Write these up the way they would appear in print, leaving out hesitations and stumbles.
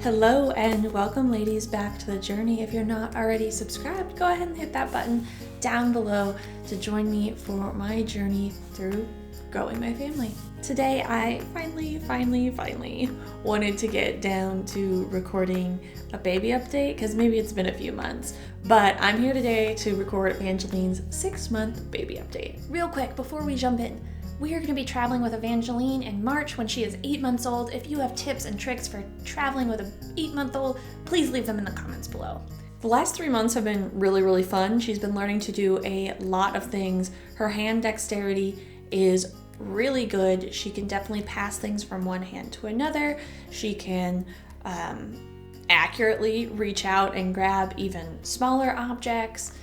Hello and welcome ladies back to the journey. If you're not already subscribed, go ahead and hit that button down below to join me for my journey through growing my family. Today I finally wanted to get down to recording a baby update because maybe it's been a few months, but I'm here today to record Evangeline's 6-month baby update. Real quick before we jump in, we are going to be traveling with Evangeline in March when she is 8 months old. If you have tips and tricks for traveling with an 8-month-old, please leave them in the comments below. The last 3 months have been really fun. She's been learning to do a lot of things. Her hand dexterity is really good. She can definitely pass things from one hand to another. She can accurately reach out and grab even smaller objects.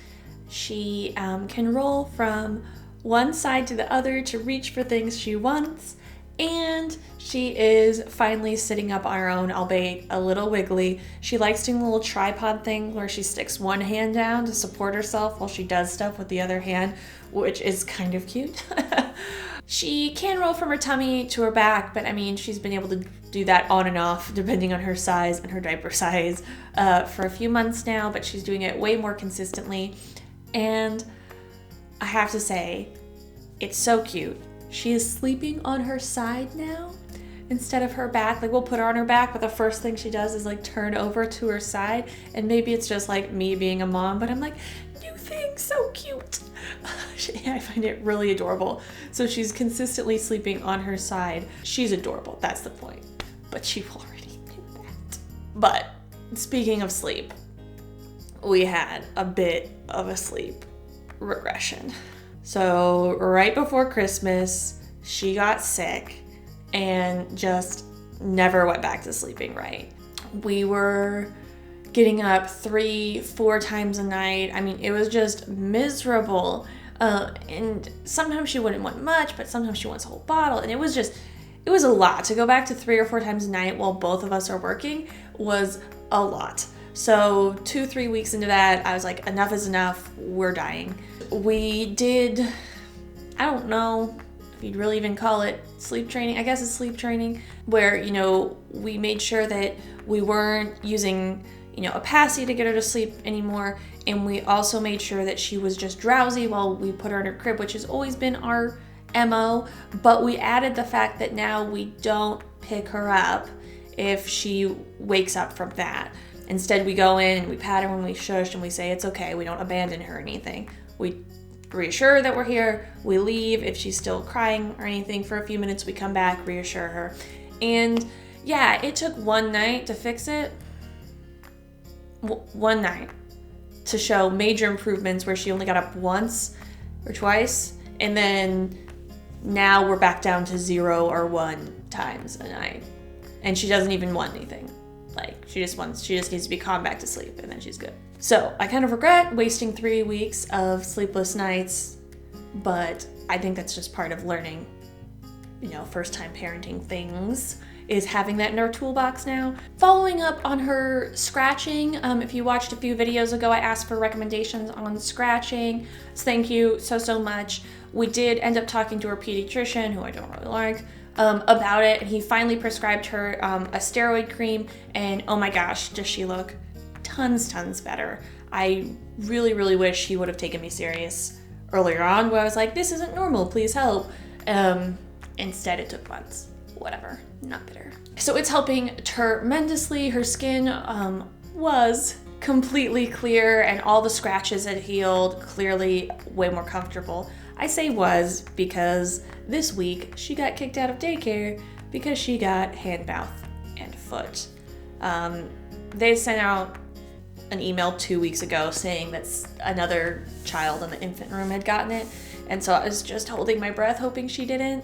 She can roll from one side to the other to reach for things she wants, and she is finally sitting up on her own, albeit a little wiggly. She likes doing a little tripod thing where she sticks one hand down to support herself while she does stuff with the other hand, which is kind of cute. She can roll from her tummy to her back, but I mean, she's been able to do that on and off depending on her size and her diaper size for a few months now, but she's doing it way more consistently. And I have to say, it's so cute. She is sleeping on her side now instead of her back. Like, we'll put her on her back, but the first thing she does is like turn over to her side. And maybe it's just like me being a mom, but I'm like, new thing, so cute. I find it really adorable. So she's consistently sleeping on her side. She's adorable, that's the point. But you already knew that. But speaking of sleep, we had a bit of a sleep regression. So right before Christmas, she got sick and just never went back to sleeping right. We were getting up 3-4 times a night. I mean, it was just miserable. And sometimes she wouldn't want much, but sometimes she wants a whole bottle. And it was a lot. To go back to 3 or 4 times a night while both of us are working was a lot. So 2-3 weeks into that, I was like, enough is enough, we're dying. We did, I don't know if you'd really even call it sleep training. I guess it's sleep training where, we made sure that we weren't using, a passy to get her to sleep anymore. And we also made sure that she was just drowsy while we put her in her crib, which has always been our MO. But we added the fact that now we don't pick her up if she wakes up from that. Instead, we go in and we pat her when we shush and we say it's okay. We don't abandon her or anything. We reassure her that we're here. We leave. If she's still crying or anything for a few minutes, we come back, reassure her. And yeah, it took one night to fix it. One night to show major improvements where she only got up once or twice. And then now we're back down to 0 or 1 times a night. And she doesn't even want anything. Like, she just needs to be calm back to sleep, and then she's good. So I kind of regret wasting 3 weeks of sleepless nights, but I think that's just part of learning, first time parenting things, is having that in our toolbox now. Following up on her scratching, if you watched a few videos ago, I asked for recommendations on scratching. So thank you so much. We did end up talking to her pediatrician, who I don't really like, about it, and he finally prescribed her a steroid cream, and oh my gosh, does she look tons better. I really wish he would have taken me serious earlier on, where I was like, this isn't normal, please help. Instead it took months. Whatever, not bitter. So it's helping tremendously. Her skin was completely clear and all the scratches had healed, clearly way more comfortable. I say was because this week she got kicked out of daycare because she got hand, mouth, and foot. They sent out an email 2 weeks ago saying that another child in the infant room had gotten it. And so I was just holding my breath hoping she didn't.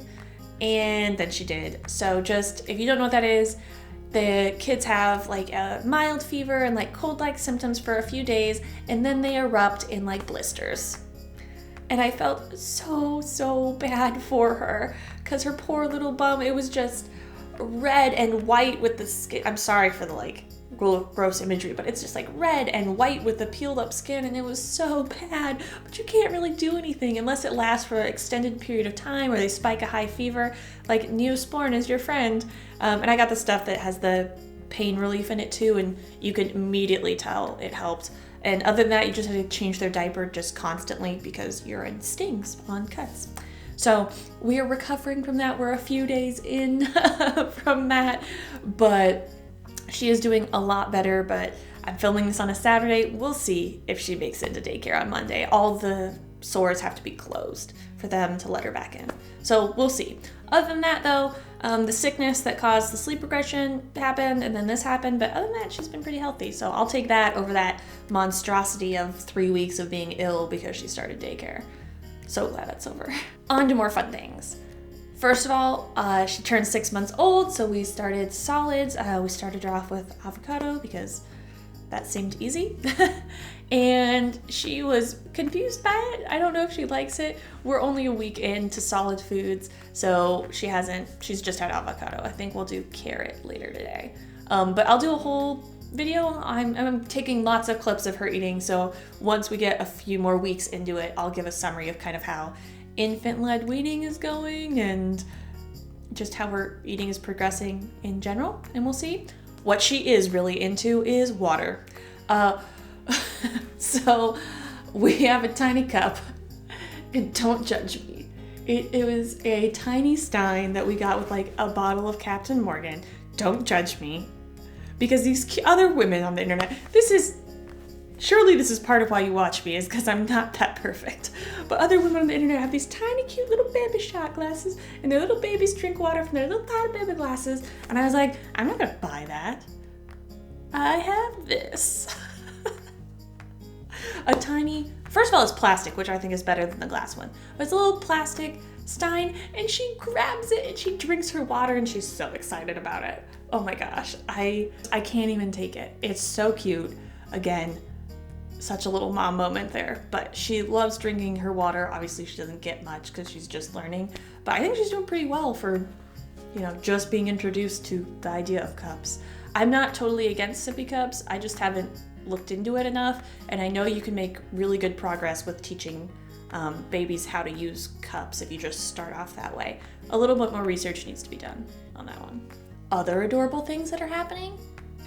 And then she did. So just, if you don't know what that is, the kids have like a mild fever and like cold-like symptoms for a few days, and then they erupt in like blisters. And I felt so bad for her because her poor little bum, it was just red and white with the skin. I'm sorry for the like gross imagery, but it's just like red and white with the peeled up skin, and it was so bad. But you can't really do anything unless it lasts for an extended period of time or they spike a high fever. Like Neosporin is your friend. And I got the stuff that has the pain relief in it too, and you could immediately tell it helped. And other than that, you just had to change their diaper just constantly because urine stings on cuts. So we are recovering from that. We're a few days in from that, but she is doing a lot better. But I'm filming this on a Saturday. We'll see if she makes it to daycare on Monday. All the sores have to be closed for them to let her back in. So we'll see. Other than that though, the sickness that caused the sleep regression happened, and then this happened, but other than that, she's been pretty healthy. So I'll take that over that monstrosity of 3 weeks of being ill because she started daycare. So glad that's over. On to more fun things. First of all, she turned 6 months old, so we started solids. We started her off with avocado because that seemed easy. And she was confused by it. I don't know if she likes it. We're only a week into solid foods, so she's just had avocado. I think we'll do carrot later today. But I'll do a whole video. I'm taking lots of clips of her eating, so once we get a few more weeks into it, I'll give a summary of kind of how infant-led weaning is going and just how her eating is progressing in general, and we'll see. What she is really into is water. So we have a tiny cup, and don't judge me. It was a tiny stein that we got with like a bottle of Captain Morgan. Don't judge me. Because these other women on the internet, surely this is part of why you watch me, is because I'm not that perfect. But other women on the internet have these tiny cute little baby shot glasses, and their little babies drink water from their little tiny baby glasses. And I was like, I'm not gonna buy that. I have this. A tiny, first of all, it's plastic, which I think is better than the glass one. But it's a little plastic stein, and she grabs it and she drinks her water, and she's so excited about it. Oh my gosh, I can't even take it. It's so cute. Again, such a little mom moment there, but she loves drinking her water. Obviously she doesn't get much because she's just learning, but I think she's doing pretty well for, just being introduced to the idea of cups. I'm not totally against sippy cups. I just haven't looked into it enough, and I know you can make really good progress with teaching babies how to use cups if you just start off that way. A little bit more research needs to be done on that one. Other adorable things that are happening?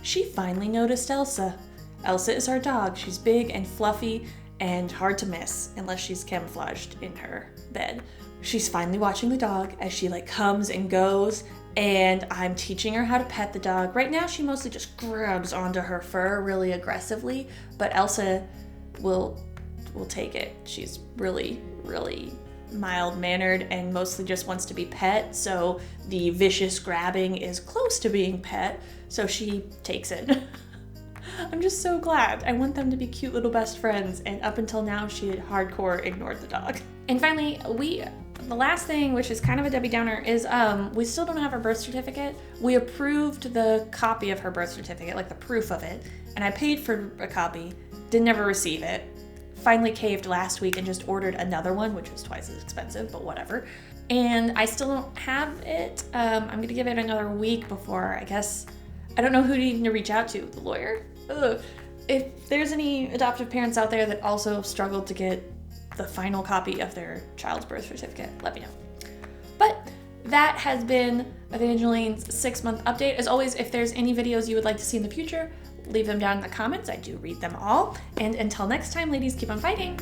She finally noticed Elsa. Elsa is our dog. She's big and fluffy and hard to miss unless she's camouflaged in her bed. She's finally watching the dog as she comes and goes, and I'm teaching her how to pet the dog. Right now she mostly just grabs onto her fur really aggressively, but Elsa will take it. She's really, really mild-mannered and mostly just wants to be pet, so the vicious grabbing is close to being pet, so she takes it. I'm just so glad. I want them to be cute little best friends, and up until now she had hardcore ignored the dog. And finally, the last thing, which is kind of a Debbie Downer, is we still don't have her birth certificate. We approved the copy of her birth certificate, like the proof of it, and I paid for a copy, did never receive it. Finally caved last week and just ordered another one, which was twice as expensive, but whatever. And I still don't have it. I'm gonna give it another week before, I don't know who to even reach out to, the lawyer? Ugh. If there's any adoptive parents out there that also struggled to get the final copy of their child's birth certificate, let me know. But that has been Evangeline's 6-month update. As always, if there's any videos you would like to see in the future, leave them down in the comments. I do read them all. And until next time, ladies, keep on fighting.